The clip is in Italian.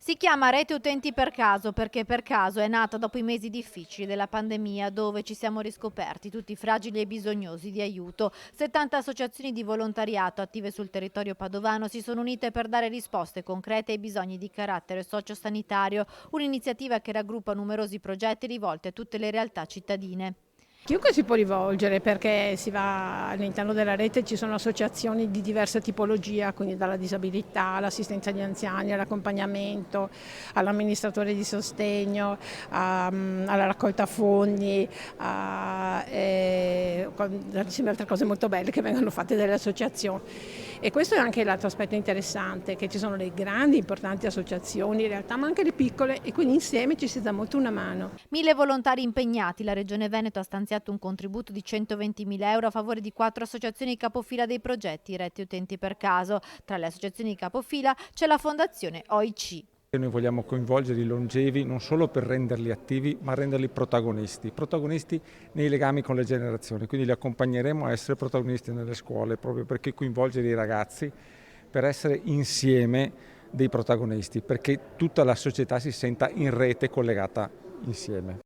Si chiama Rete Utenti per caso perché per caso è nata dopo i mesi difficili della pandemia, dove ci siamo riscoperti tutti fragili e bisognosi di aiuto. 70 associazioni di volontariato attive sul territorio padovano si sono unite per dare risposte concrete ai bisogni di carattere sociosanitario, un'iniziativa che raggruppa numerosi progetti rivolti a tutte le realtà cittadine. Chiunque si può rivolgere perché si va all'interno della rete, ci sono associazioni di diversa tipologia, quindi dalla disabilità all'assistenza agli anziani, all'accompagnamento, all'amministratore di sostegno, alla raccolta fondi, tantissime altre cose molto belle che vengono fatte dalle associazioni. E questo è anche l'altro aspetto interessante, che ci sono le grandi importanti associazioni in realtà, ma anche le piccole, e quindi insieme ci si dà molto una mano. 1000 volontari impegnati, la Regione Veneto ha stanziato un contributo di 120.000 euro a favore di 4 associazioni capofila dei progetti Rete Utenti per caso. Tra le associazioni capofila c'è la Fondazione OIC. Noi vogliamo coinvolgere i longevi non solo per renderli attivi, ma renderli protagonisti nei legami con le generazioni. Quindi li accompagneremo a essere protagonisti nelle scuole, proprio perché coinvolgere i ragazzi per essere insieme dei protagonisti, perché tutta la società si senta in rete collegata insieme.